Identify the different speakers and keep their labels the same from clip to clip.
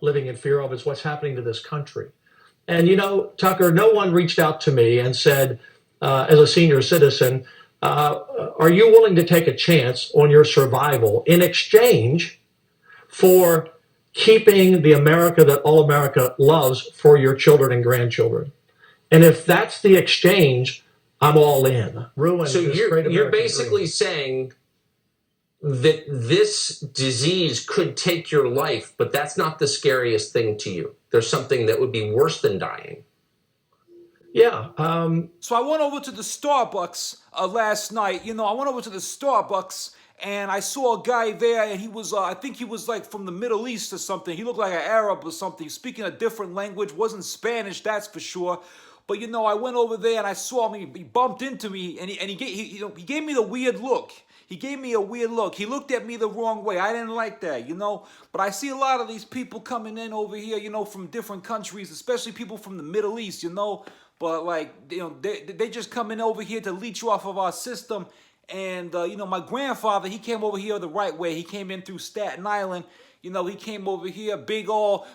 Speaker 1: living in fear of is what's happening to this country. And you know, Tucker, no one reached out to me and said, as a senior citizen, are you willing to take a chance on your survival in exchange for keeping the America that all America loves for your children and grandchildren? And if that's the exchange, I'm all in. Ruin
Speaker 2: So
Speaker 1: this great
Speaker 2: you're
Speaker 1: American
Speaker 2: basically
Speaker 1: dream.
Speaker 2: saying that this disease could take your life, but that's not the scariest thing to you. There's something that would be worse than dying.
Speaker 1: Yeah.
Speaker 3: So I went over to the Starbucks last night. You know, I went over to the Starbucks and I saw a guy there, and he was, I think he was like from the Middle East or something. He looked like an Arab or something, speaking a different language. Wasn't Spanish, that's for sure. But you know, I went over there and I saw him. He bumped into me, and he gave me the weird look. He gave me a weird look. He looked at me the wrong way. I didn't like that, you know. But I see a lot of these people coming in over here, you know, from different countries, especially people from the Middle East, you know. But like, you know, they just coming over here to leech off of our system. And you know, my grandfather, he came over here the right way. He came in through Staten Island. You know, he came over here, big old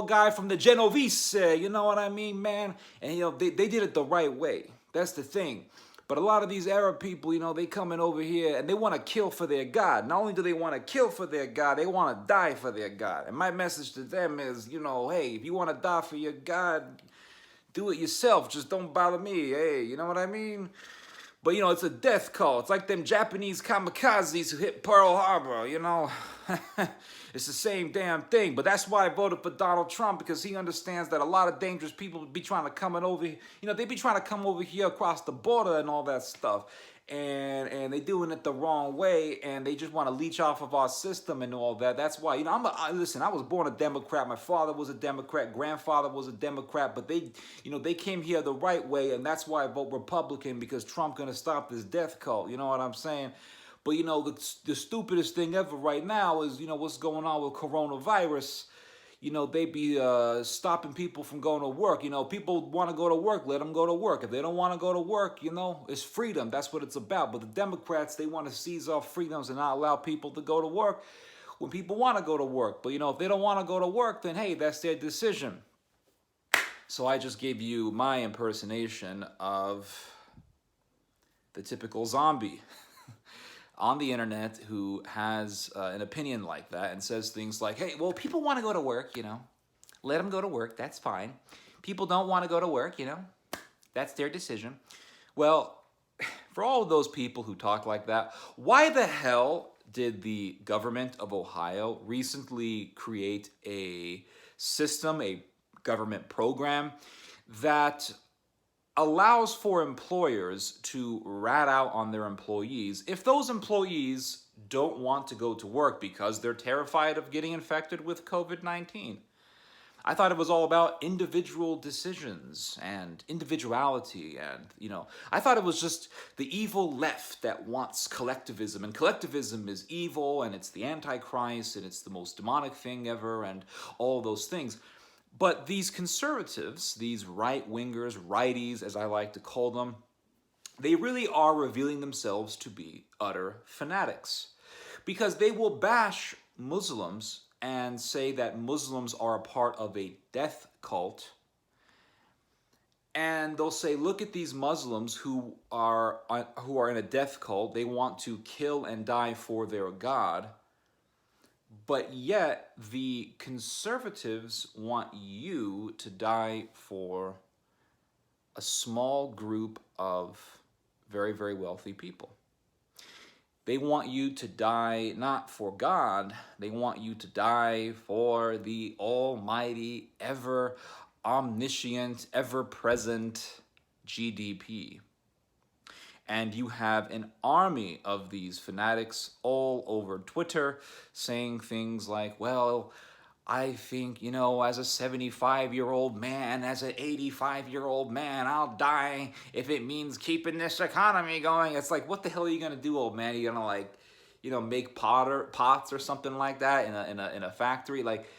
Speaker 3: guy from the Genovese. You know what I mean, man? And you know, they did it the right way. That's the thing. But a lot of these Arab people, you know, they coming over here and they want to kill for their God. Not only do they want to kill for their God, they want to die for their God. And my message to them is, you know, hey, if you want to die for your God, do it yourself. Just don't bother me. Hey, you know what I mean? But, you know, it's a death call. It's like them Japanese kamikazes who hit Pearl Harbor, you know? It's the same damn thing. But that's why I voted for Donald Trump, because he understands that a lot of dangerous people be trying to come over, you know, they be trying to come over here across the border and all that stuff. And they doing it the wrong way, and they just want to leech off of our system and all that. That's why, you know, listen, I was born a Democrat. My father was a Democrat. Grandfather was a Democrat. But they, you know, they came here the right way, and that's why I vote Republican, because Trump gonna stop this death cult. You know what I'm saying? But you know, the stupidest thing ever right now is, you know, what's going on with coronavirus. You know, they be stopping people from going to work. You know, people want to go to work, let them go to work. If they don't want to go to work, you know, it's freedom. That's what it's about. But the Democrats, they want to seize off freedoms and not allow people to go to work when people want to go to work. But, you know, if they don't want to go to work, then, hey, that's their decision. So I just gave you my impersonation of the typical zombie on the internet who has an opinion like that and says things like, hey, well, people want to go to work, you know. Let them go to work, that's fine. People don't want to go to work, you know. That's their decision. Well, for all of those people who talk like that, why the hell did the government of Ohio recently create a system, a government program that allows for employers to rat out on their employees if those employees don't want to go to work because they're terrified of getting infected with COVID-19? I thought it was all about individual decisions and individuality, and, you know, I thought it was just the evil left that wants collectivism, and collectivism is evil, and it's the Antichrist, and it's the most demonic thing ever, and all those things. But these conservatives, these right-wingers, righties, as I like to call them, they really are revealing themselves to be utter fanatics, because they will bash Muslims and say that Muslims are a part of a death cult. And they'll say, look at these Muslims who are in a death cult. They want to kill and die for their God. But yet, the conservatives want you to die for a small group of very, very wealthy people. They want you to die not for God, they want you to die for the almighty, ever omniscient, ever-present GDP. And you have an army of these fanatics all over Twitter saying things like, well, I think, you know, as a 75-year-old man, as an 85-year-old man, I'll die if it means keeping this economy going. It's like, what the hell are you going to do, old man? Are you going to, like, you know, make pots or something like that in a factory? Like,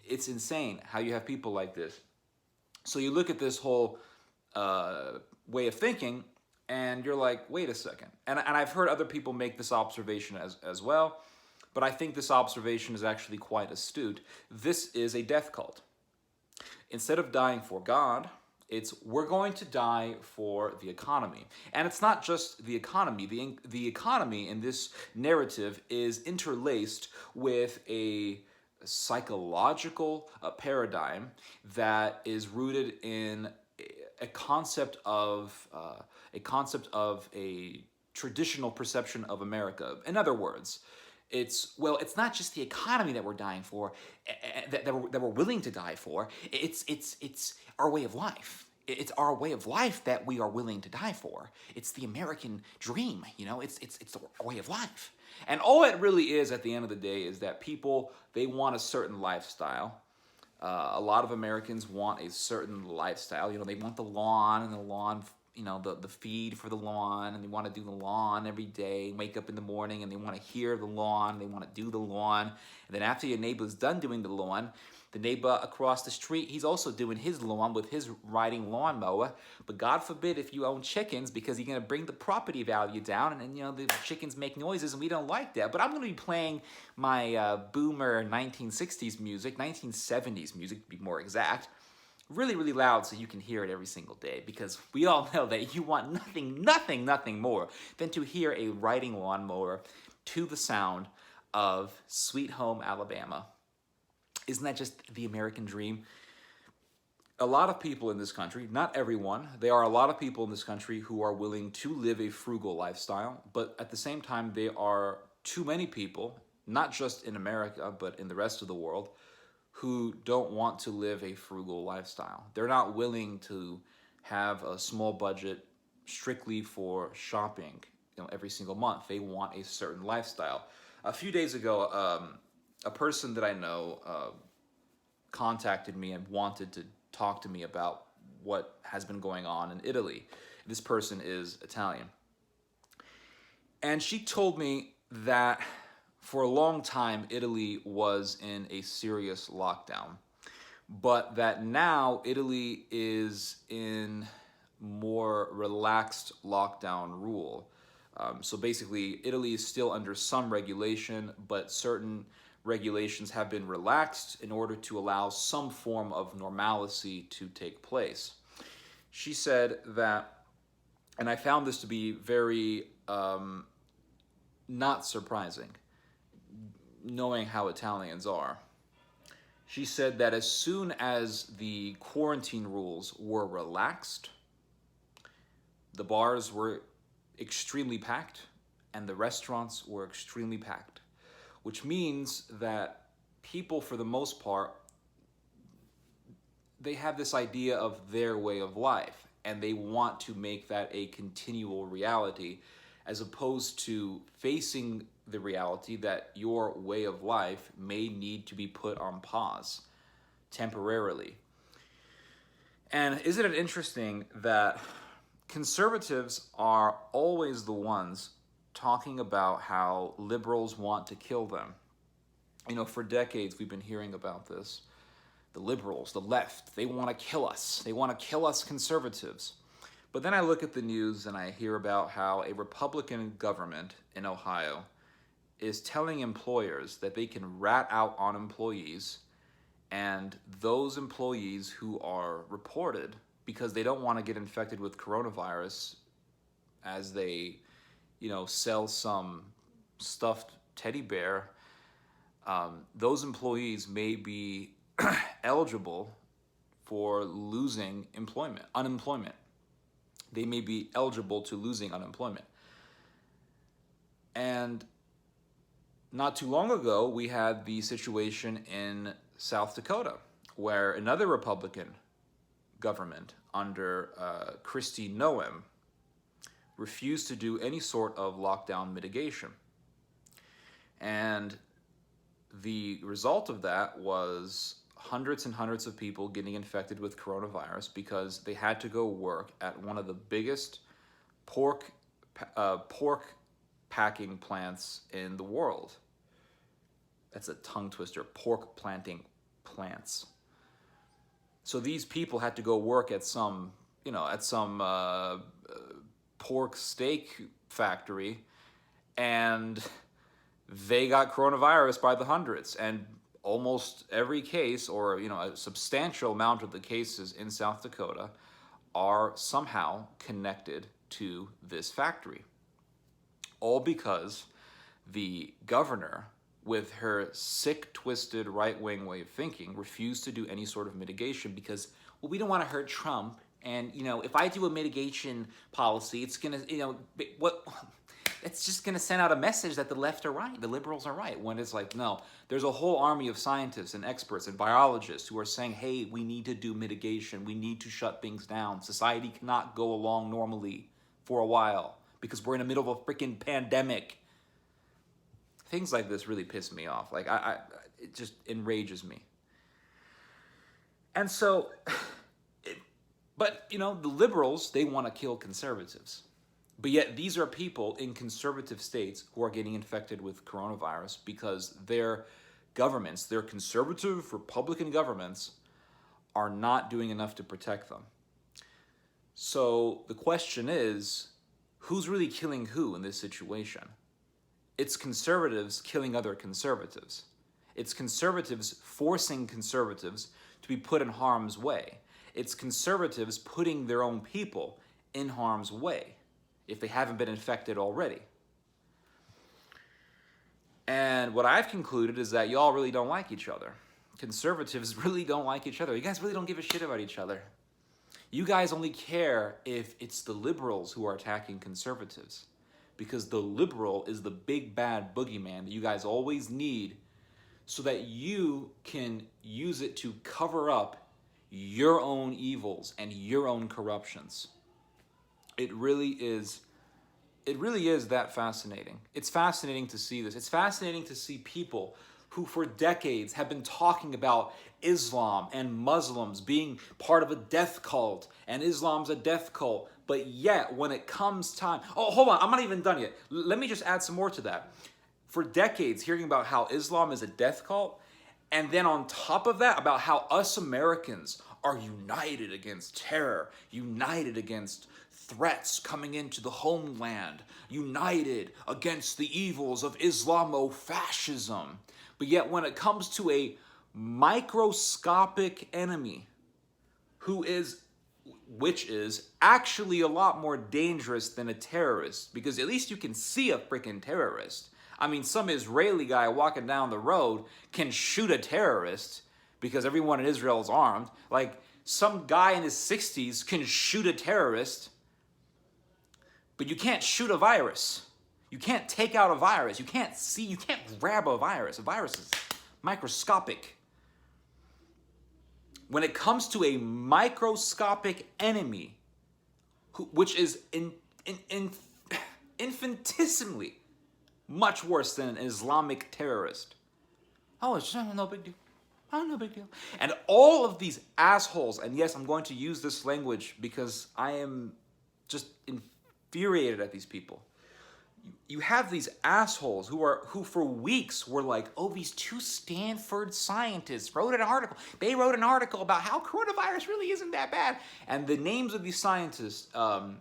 Speaker 3: it's insane how you have people like this. So you look at this whole way of thinking, and you're like, wait a second. And I've heard other people make this observation as well. but I think this observation is actually quite astute. This is a death cult. Instead of dying for God, it's we're going to die for the economy. And it's not just the economy. The economy in this narrative is interlaced with a psychological paradigm that is rooted in a concept of a traditional perception of America. In other words, it's not just the economy that we're dying for, that we're willing to die for. It's our way of life. It's our way of life that we are willing to die for. It's the American dream, It's our way of life. And all it really is at the end of the day is that people, they want a certain lifestyle. A lot of Americans want a certain lifestyle. They want the lawn and the lawn, the feed for the lawn, and they want to do the lawn every day, wake up in the morning, and they want to hear the lawn, they want to do the lawn. And then after your neighbor's done doing the lawn, the neighbor across the street, he's also doing his lawn with his riding lawnmower. But God forbid if you own chickens, because you're going to bring the property value down, and then, the chickens make noises, and we don't like that. But I'm going to be playing my boomer 1960s music, 1970s music to be more exact, really, really loud so you can hear it every single day, because we all know that you want nothing more than to hear a riding lawnmower to the sound of Sweet Home Alabama. Isn't that just the American dream? A lot of people in this country, not everyone, there are a lot of people in this country who are willing to live a frugal lifestyle, but at the same time, there are too many people, not just in America, but in the rest of the world, who don't want to live a frugal lifestyle. They're not willing to have a small budget strictly for shopping, every single month. They want a certain lifestyle. A few days ago, a person that I know contacted me and wanted to talk to me about what has been going on in Italy. This person is Italian. And she told me that for a long time, Italy was in a serious lockdown, but that now Italy is in more relaxed lockdown rule. So basically, Italy is still under some regulation, but certain regulations have been relaxed in order to allow some form of normalcy to take place. She said that, and I found this to be very not surprising, knowing how Italians are. She said that as soon as the quarantine rules were relaxed, the bars were extremely packed and the restaurants were extremely packed, which means that people, for the most part, they have this idea of their way of life and they want to make that a continual reality, as opposed to facing the reality that your way of life may need to be put on pause temporarily. And isn't it interesting that conservatives are always the ones talking about how liberals want to kill them? For decades we've been hearing about this. The liberals, the left, they want to kill us. They want to kill us conservatives. But then I look at the news and I hear about how a Republican government in Ohio is telling employers that they can rat out on employees, and those employees who are reported because they don't want to get infected with coronavirus, as they, sell some stuffed teddy bear, those employees may be eligible for losing unemployment. They may be eligible to losing unemployment. And not too long ago, we had the situation in South Dakota, where another Republican government under Kristi Noem refused to do any sort of lockdown mitigation. And the result of that was hundreds and hundreds of people getting infected with coronavirus because they had to go work at one of the biggest pork packing plants in the world. That's a tongue twister, pork planting plants. So these people had to go work at some pork steak factory, and they got coronavirus by the hundreds. And almost every case, or a substantial amount of the cases in South Dakota are somehow connected to this factory. All because the governor, with her sick, twisted, right-wing way of thinking, refused to do any sort of mitigation because, well, we don't want to hurt Trump. And, if I do a mitigation policy, it's going to, it's just going to send out a message that the left are right, the liberals are right, when it's like, no, there's a whole army of scientists and experts and biologists who are saying, hey, we need to do mitigation. We need to shut things down. Society cannot go along normally for a while because we're in the middle of a freaking pandemic. Things like this really piss me off. Like, it just enrages me. And so, but, the liberals, they want to kill conservatives. But yet these are people in conservative states who are getting infected with coronavirus because their governments, their conservative Republican governments, are not doing enough to protect them. So the question is, who's really killing who in this situation? It's conservatives killing other conservatives. It's conservatives forcing conservatives to be put in harm's way. It's conservatives putting their own people in harm's way if they haven't been infected already. And what I've concluded is that y'all really don't like each other. Conservatives really don't like each other. You guys really don't give a shit about each other. You guys only care if it's the liberals who are attacking conservatives, because the liberal is the big bad boogeyman that you guys always need so that you can use it to cover up your own evils and your own corruptions. It really is that fascinating. It's fascinating to see this. It's fascinating to see people who for decades have been talking about Islam and Muslims being part of a death cult, and Islam's a death cult. But yet, when it comes time... Oh, hold on, I'm not even done yet. Let me just add some more to that. For decades, hearing about how Islam is a death cult, and then on top of that, about how us Americans are united against terror, united against threats coming into the homeland, united against the evils of Islamofascism. But yet when it comes to a microscopic enemy which is actually a lot more dangerous than a terrorist, because at least you can see a freaking terrorist. I mean, some Israeli guy walking down the road can shoot a terrorist because everyone in Israel is armed. Like, some guy in his 60s can shoot a terrorist, but you can't shoot a virus. You can't take out a virus. You can't grab a virus. A virus is microscopic. When it comes to a microscopic enemy, which is infinitesimally much worse than an Islamic terrorist, oh, it's no big deal. Oh, no big deal. And all of these assholes, and yes, I'm going to use this language because I am just infuriated at these people. You have these assholes who for weeks were like, oh, these two Stanford scientists wrote an article. They wrote an article about how coronavirus really isn't that bad. And the names of these scientists, what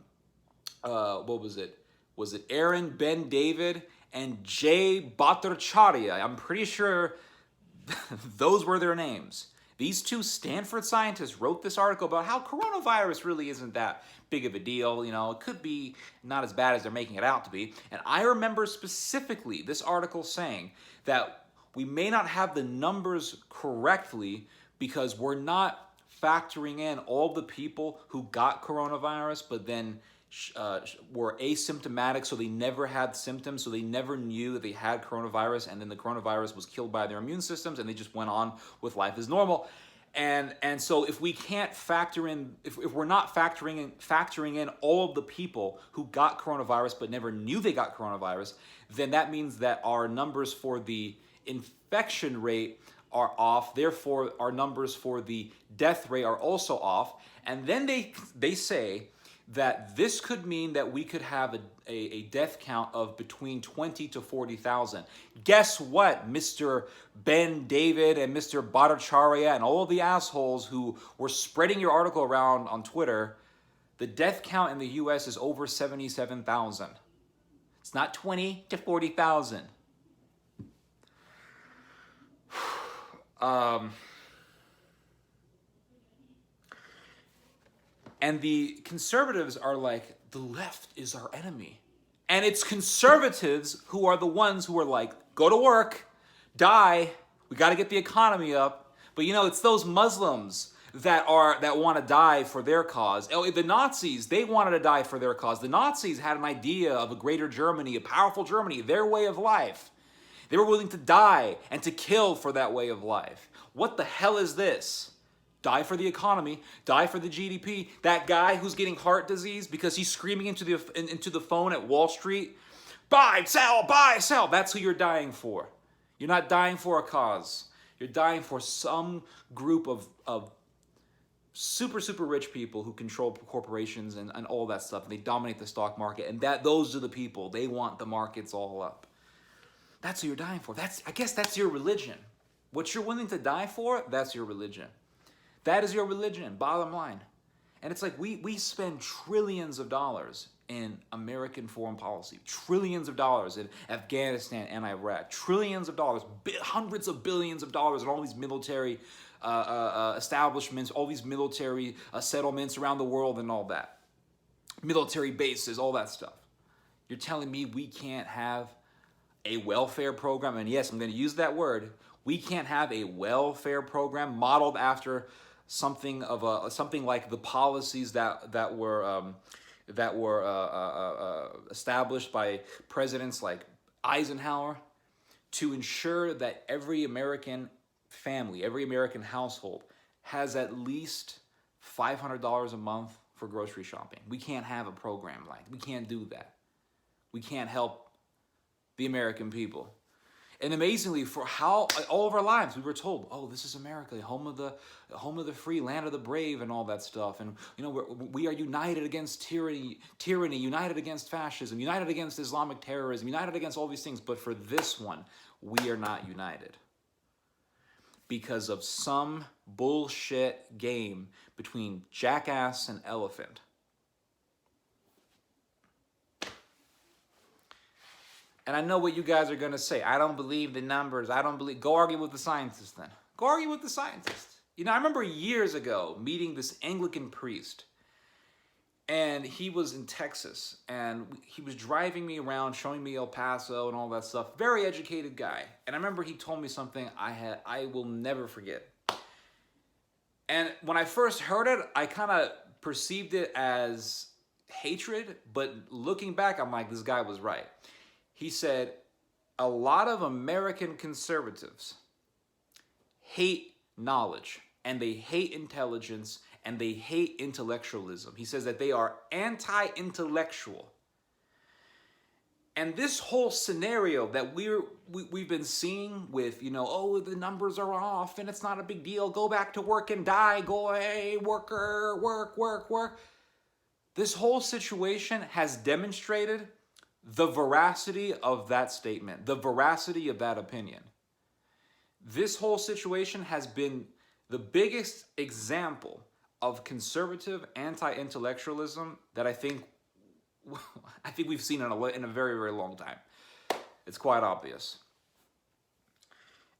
Speaker 3: was it? Was it Aaron Ben David and Jay Bhattacharya? I'm pretty sure those were their names. These two Stanford scientists wrote this article about how coronavirus really isn't that big of a deal. It could be not as bad as they're making it out to be. And I remember specifically this article saying that we may not have the numbers correctly because we're not factoring in all the people who got coronavirus but then were asymptomatic, so they never had symptoms, so they never knew that they had coronavirus, and then the coronavirus was killed by their immune systems, and they just went on with life as normal. And so if we can't factor in, if we're not factoring in all of the people who got coronavirus but never knew they got coronavirus, then that means that our numbers for the infection rate are off. Therefore, our numbers for the death rate are also off. And then they say that this could mean that we could have a death count of between 20 to 40,000. Guess what, Mr. Ben David and Mr. Bhattacharya and all the assholes who were spreading your article around on Twitter? The death count in the US is over 77,000. It's not 20 to 40,000. Um, and the conservatives are like, the left is our enemy. And it's conservatives who are the ones who are like, go to work, die, we got to get the economy up. But you know, it's those Muslims that want to die for their cause. Oh, the Nazis, they wanted to die for their cause. The Nazis had an idea of a greater Germany, a powerful Germany, their way of life. They were willing to die and to kill for that way of life. What the hell is this? Die for the economy, die for the GDP. That guy who's getting heart disease because he's screaming into the phone at Wall Street, buy, sell. That's who you're dying for. You're not dying for a cause. You're dying for some group of super, super rich people who control corporations and all that stuff. And they dominate the stock market. And those are the people. They want the markets all up. That's who you're dying for. I guess that's your religion. What you're willing to die for, that's your religion. That is your religion, bottom line. And it's like we spend trillions of dollars in American foreign policy, trillions of dollars in Afghanistan and Iraq, trillions of dollars, hundreds of billions of dollars in all these military establishments, all these military settlements around the world and all that. Military bases, all that stuff. You're telling me we can't have a welfare program? And yes, I'm going to use that word. We can't have a welfare program modeled after something like the policies that were established by presidents like Eisenhower to ensure that every American family, every American household has at least $500 a month for grocery shopping. We can't have a program we can't do that. We can't help the American people. And amazingly, for all of our lives, we were told, "Oh, this is America, home of the free, land of the brave, and all that stuff." And you know, we are united against tyranny, united against fascism, united against Islamic terrorism, united against all these things. But for this one, we are not united because of some bullshit game between jackass and elephant. And I know what you guys are going to say. I don't believe the numbers. Go argue with the scientists then. Go argue with the scientists. You know, I remember years ago meeting this Anglican priest. And he was in Texas. And he was driving me around, showing me El Paso and all that stuff. Very educated guy. And I remember he told me something I will never forget. And when I first heard it, I kind of perceived it as hatred. But looking back, I'm like, this guy was right. He said, a lot of American conservatives hate knowledge, and they hate intelligence, and they hate intellectualism. He says that they are anti-intellectual. And this whole scenario that we've been seeing with, you know, oh, the numbers are off, and it's not a big deal. Go back to work and die. Go, hey, worker, work. This whole situation has demonstrated the veracity of that statement, the veracity of that opinion. This whole situation has been the biggest example of conservative anti-intellectualism that I think we've seen in a very, very long time. It's quite obvious.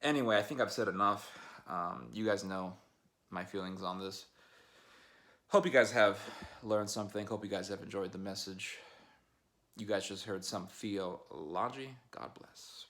Speaker 3: Anyway, I think I've said enough. You guys know my feelings on this. Hope you guys have learned something. Hope you guys have enjoyed the message. You guys just heard some theology. God bless.